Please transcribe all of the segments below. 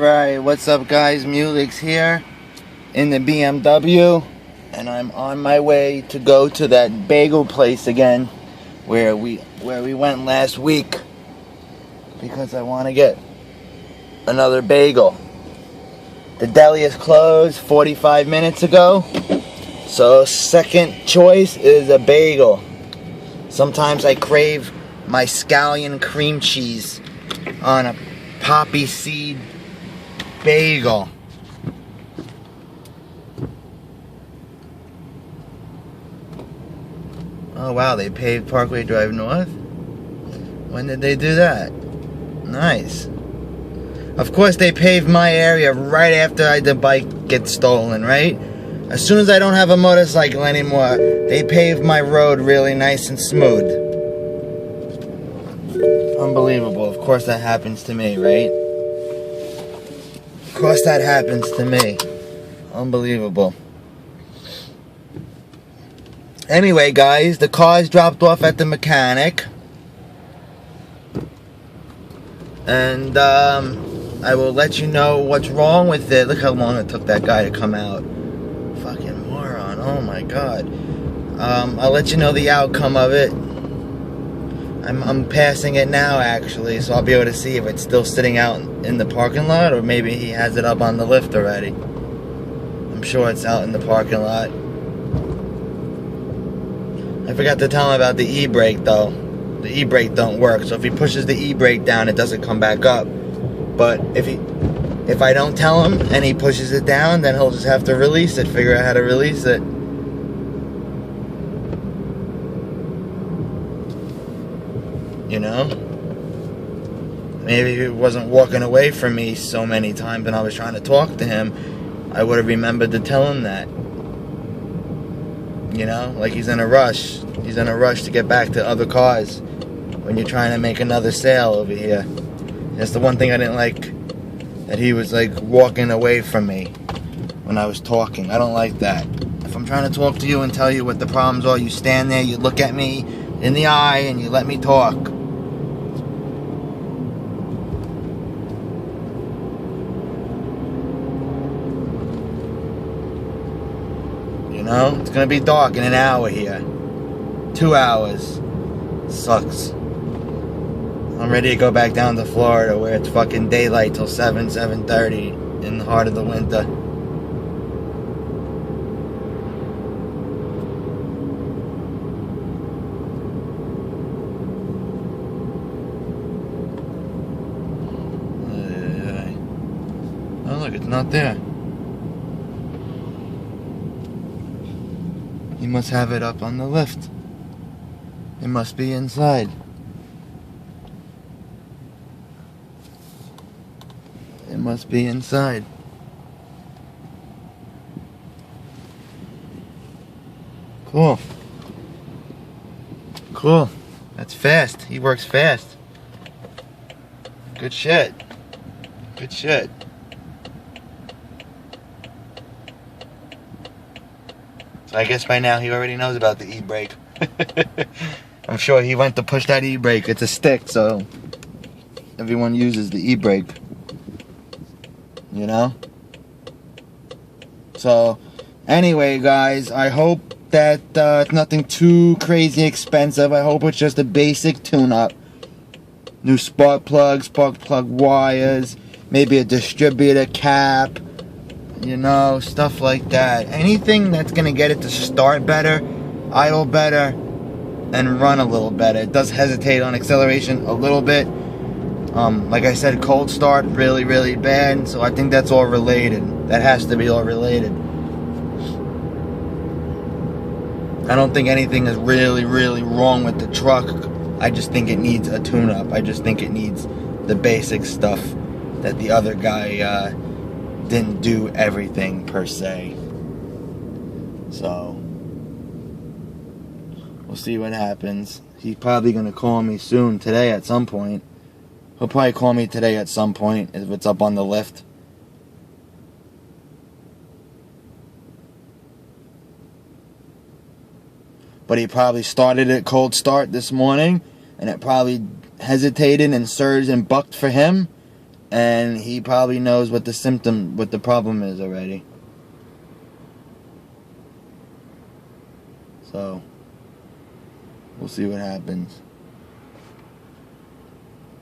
Right, what's up guys? Muilisx here in the BMW, and I'm on my way to go to that bagel place again where we went last week because I want to get another bagel. The deli is closed 45 minutes ago, so second choice is a bagel. Sometimes I crave my scallion cream cheese on a poppy seed bagel. Oh wow, they paved Parkway Drive North? When did they do that? Nice. Of course they paved my area right after the bike gets stolen, right? As soon as I don't have a motorcycle anymore, they paved my road really nice and smooth. Unbelievable. Of course that happens to me, right? Of course that happens to me. Unbelievable. Anyway, guys, the car's dropped off at the mechanic. And I will let you know what's wrong with it. Look how long it took that guy to come out. Fucking moron. Oh my god. I'll let you know the outcome of it. I'm passing it now, actually, so I'll be able to see if it's still sitting out in the parking lot, or maybe he has it up on the lift already. I'm sure it's out in the parking lot. I forgot to tell him about the e-brake, though. The e-brake don't work, so if he pushes the e-brake down, it doesn't come back up. But if I don't tell him and he pushes it down, then he'll just have to release it, figure out how to release it. You know? Maybe if he wasn't walking away from me so many times and I was trying to talk to him, I would have remembered to tell him that. You know? Like he's in a rush. He's in a rush to get back to other cars when you're trying to make another sale over here. That's the one thing I didn't like, that he was like walking away from me when I was talking. I don't like that. If I'm trying to talk to you and tell you what the problems are, you stand there, you look at me in the eye, and you let me talk. You know, it's gonna be dark in an hour here. 2 hours. Sucks. I'm ready to go back down to Florida where it's fucking daylight till 7:30 in the heart of the winter. Oh look, it's not there. He must have it up on the lift. It must be inside. It must be inside. Cool. Cool. That's fast. He works fast. Good shit. Good shit. So I guess by now he already knows about the e-brake. I'm sure he went to push that e-brake. It's a stick, so everyone uses the e-brake. You know? So, anyway, guys, I hope that it's nothing too crazy expensive. I hope it's just a basic tune-up. New spark plug wires, maybe a distributor cap, you know, stuff like that. Anything that's going to get it to start better, idle better, and run a little better. It does hesitate on acceleration a little bit. Like I said, cold start, really, really bad. So I think that's all related. That has to be all related. I don't think anything is really, really wrong with the truck. I just think it needs a tune-up. I just think it needs the basic stuff that the other guy didn't do everything per se. So we'll see what happens. He's probably gonna call me soon, today at some point. He'll probably call me today at some point if it's up on the lift. But he probably started at cold start this morning, and it probably hesitated and surged and bucked for him, And he probably knows what the problem is already. So, we'll see what happens.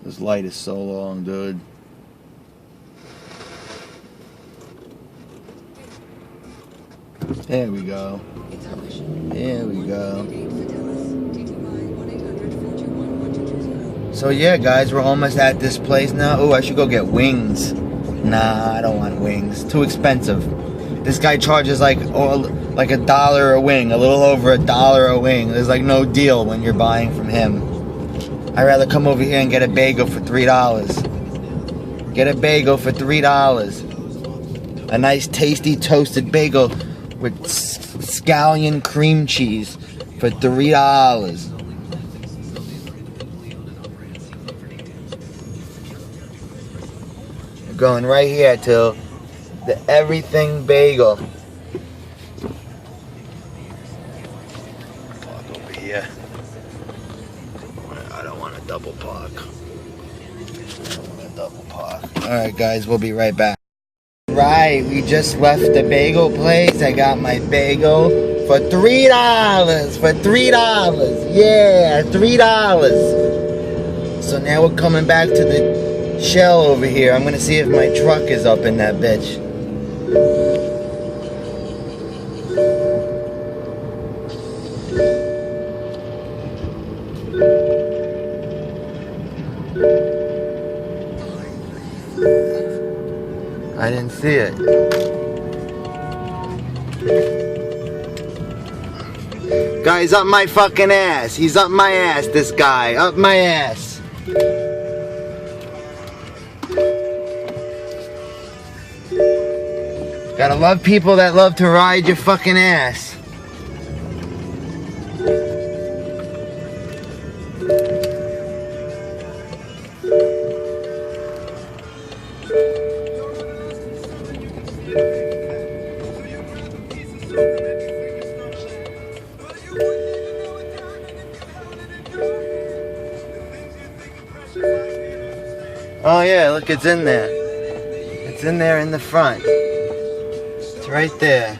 This light is so long, dude. There we go. There we go. So yeah, guys, we're almost at this place now. Oh, I should go get wings. Nah, I don't want wings. Too expensive. This guy charges like $1 a wing, a little over $1 a wing. There's like no deal when you're buying from him. I'd rather come over here and get a bagel for $3. Get a bagel for $3. A nice tasty toasted bagel with scallion cream cheese for $3. We're going right here to the Everything Bagel. Park over here. I don't want to double park. Alright guys, we'll be right back. Right, we just left the bagel place. I got my bagel for $3. For $3. Yeah, $3. So now we're coming back to the Shell over here. I'm gonna see if my truck is up in that bitch. I didn't see it. Guy's up my fucking ass. He's up my ass, this guy. Up my ass. Gotta love people that love to ride your fucking ass. Oh yeah, look, it's in there. It's in there in the front. It's right there.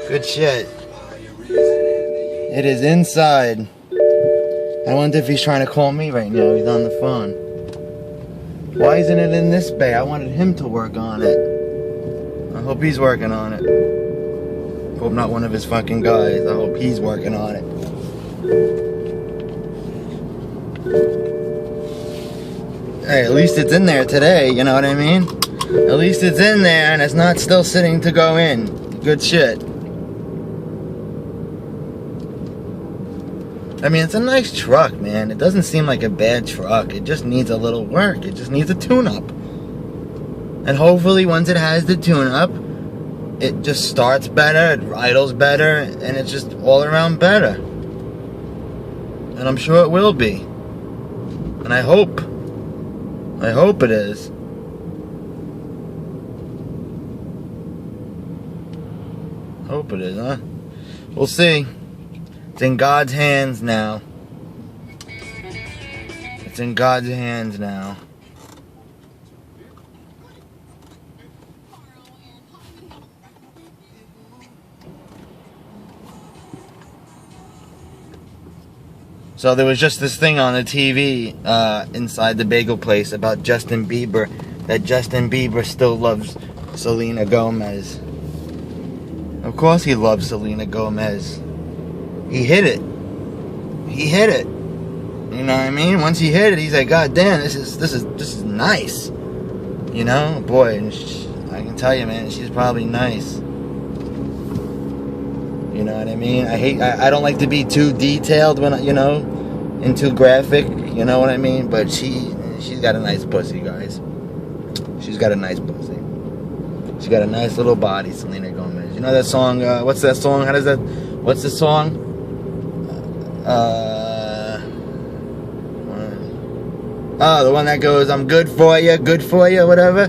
Good shit. It is inside. I wonder if he's trying to call me right now. He's on the phone. Why isn't it in this bay? I wanted him to work on it. I hope he's working on it. I hope not one of his fucking guys. I hope he's working on it. Hey, at least it's in there today, you know what I mean? At least it's in there and it's not still sitting to go in. Good shit. I mean, it's a nice truck, man. It doesn't seem like a bad truck. It just needs a little work. It just needs a tune-up. And hopefully once it has the tune-up, it just starts better, it idles better, and it's just all around better. And I'm sure it will be. And I hope it is. Hope it is, huh? We'll see. It's in God's hands now. It's in God's hands now. So there was just this thing on the TV inside the bagel place about Justin Bieber, that Justin Bieber still loves Selena Gomez. Of course he loves Selena Gomez. He hit it. He hit it. You know what I mean? Once he hit it, he's like, God damn, this is nice. You know, boy, and I can tell you, man, she's probably nice. You know what I mean? I don't like to be too detailed when, you know, and too graphic, you know what I mean? But she's got a nice pussy, guys. She's got a nice pussy. She's got a nice little body, Selena Gomez. You know that song, what's that song? What's the song? Oh, the one that goes, I'm good for you, whatever.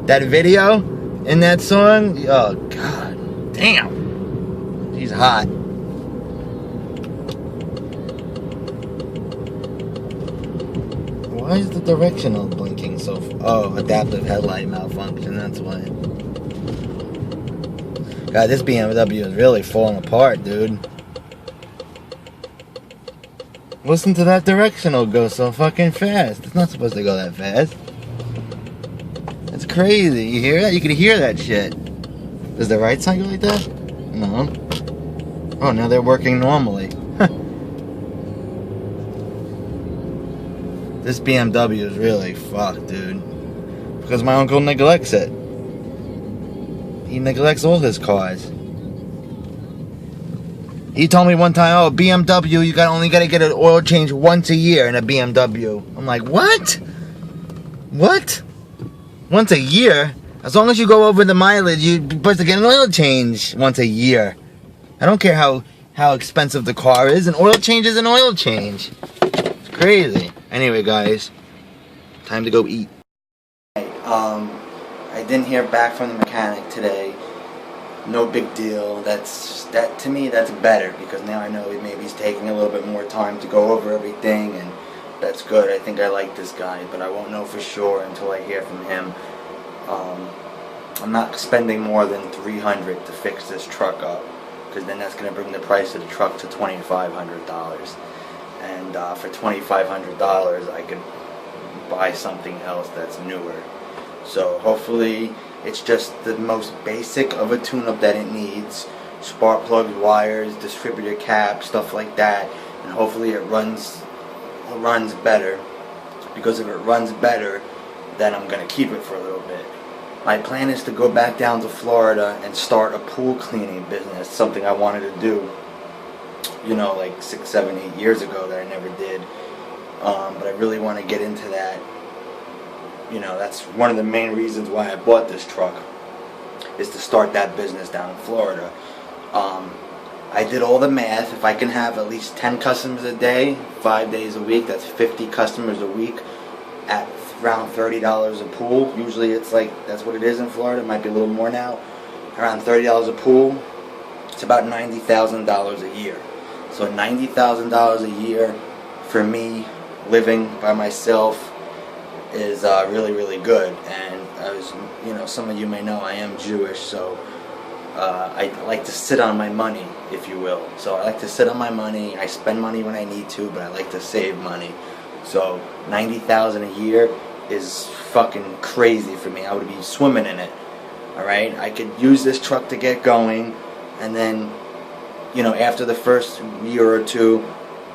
That video in that song, oh, God damn. She's hot. Why is the directional blinking so... Oh, adaptive headlight malfunction, that's why. God, this BMW is really falling apart, dude. Listen to that directional go so fucking fast. It's not supposed to go that fast. It's crazy. You hear that? You can hear that shit. Does the right side go like that? No. Oh, now they're working normally. This BMW is really fucked, dude. Because my uncle neglects it. He neglects all his cars. He told me one time, oh, BMW, you only gotta get an oil change once a year in a BMW. I'm like, what? What? Once a year? As long as you go over the mileage, you're supposed to get an oil change once a year. I don't care how expensive the car is. An oil change is an oil change. It's crazy. Anyway, guys, time to go eat. I didn't hear back from the mechanic today. No big deal. To me, that's better, because now I know maybe he's taking a little bit more time to go over everything, and that's good. I think I like this guy, but I won't know for sure until I hear from him. I'm not spending more than $300 to fix this truck up, because then that's going to bring the price of the truck to $2,500. And for $2,500 I could buy something else that's newer. So hopefully it's just the most basic of a tune-up that it needs. Spark plugs, wires, distributor cap, stuff like that. And hopefully it runs better. Because if it runs better, then I'm going to keep it for a little bit. My plan is to go back down to Florida and start a pool cleaning business. Something I wanted to do, you know, like 6, 7, 8 years ago that I never did. But I really want to get into that. You know, that's one of the main reasons why I bought this truck, is to start that business down in Florida. I did all the math. If I can have at least 10 customers a day, 5 days a week, that's 50 customers a week at around $30 a pool. Usually it's like, that's what it is in Florida. It might be a little more now. Around $30 a pool. It's about $90,000 a year. So $90,000 a year for me living by myself is really, really good. And as you know, some of you may know, I am Jewish, so I like to sit on my money, if you will. So I like to sit on my money. I spend money when I need to, but I like to save money. So $90,000 a year is fucking crazy for me. I would be swimming in it. Alright? I could use this truck to get going, and then, you know, after the first year or two,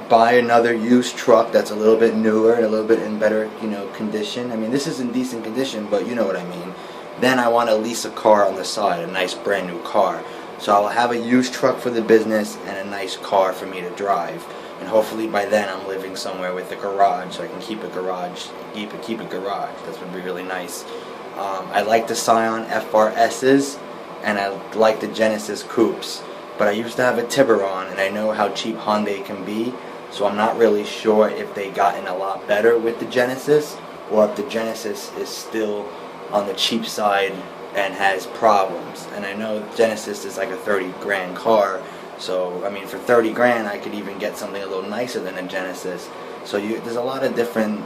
buy another used truck that's a little bit newer and a little bit in better, you know, condition. I mean, this is in decent condition, but you know what I mean. Then I want to lease a car on the side, a nice brand new car. So I'll have a used truck for the business and a nice car for me to drive. And hopefully by then I'm living somewhere with a garage, so I can keep a garage. Keep a garage. That would be really nice. I like the Scion FRSs, and I like the Genesis Coupes. But I used to have a Tiburon, and I know how cheap Hyundai can be. So I'm not really sure if they gotten a lot better with the Genesis, or if the Genesis is still on the cheap side and has problems. And I know Genesis is like a 30 grand car. So, I mean, for 30 grand, I could even get something a little nicer than a Genesis. So there's a lot of different,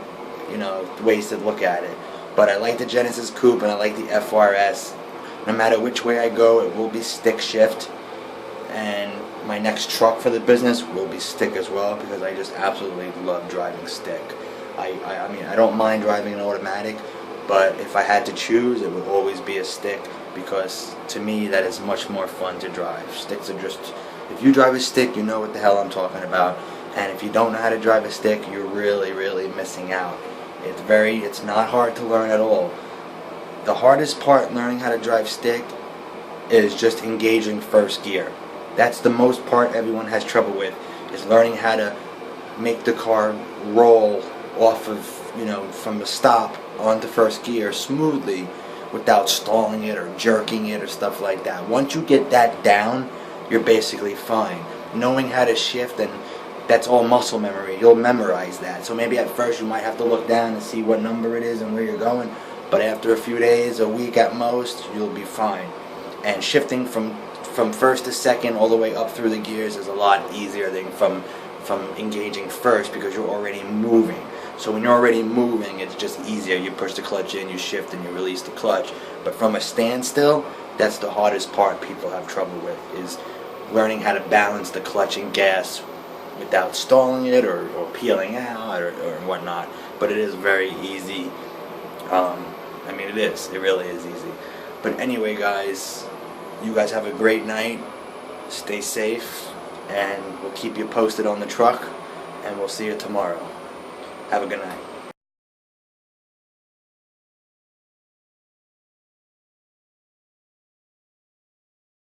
you know, ways to look at it. But I like the Genesis Coupe and I like the FRS. No matter which way I go, it will be stick shift. And my next truck for the business will be stick as well, because I just absolutely love driving stick. I mean, I don't mind driving an automatic, but if I had to choose, it would always be a stick, because to me that is much more fun to drive. Sticks are just... If you drive a stick, you know what the hell I'm talking about. And if you don't know how to drive a stick, you're really, really missing out. It's not hard to learn at all. The hardest part learning how to drive stick is just engaging first gear. That's the most part everyone has trouble with, is learning how to make the car roll off of, you know, from the stop onto first gear smoothly without stalling it or jerking it or stuff like that. Once you get that down, you're basically fine. Knowing how to shift, and that's all muscle memory. You'll memorize that. So maybe at first you might have to look down and see what number it is and where you're going, but after a few days, a week at most, you'll be fine. And shifting from first to second all the way up through the gears is a lot easier than from engaging first, because you're already moving. So when you're already moving, it's just easier. You push the clutch in, you shift, and you release the clutch. But from a standstill, that's the hardest part people have trouble with, is learning how to balance the clutch and gas without stalling it or peeling out or whatnot. But it is very easy. I mean, it really is easy. But anyway, guys, you guys have a great night. Stay safe, and we'll keep you posted on the truck, and we'll see you tomorrow. Have a good night.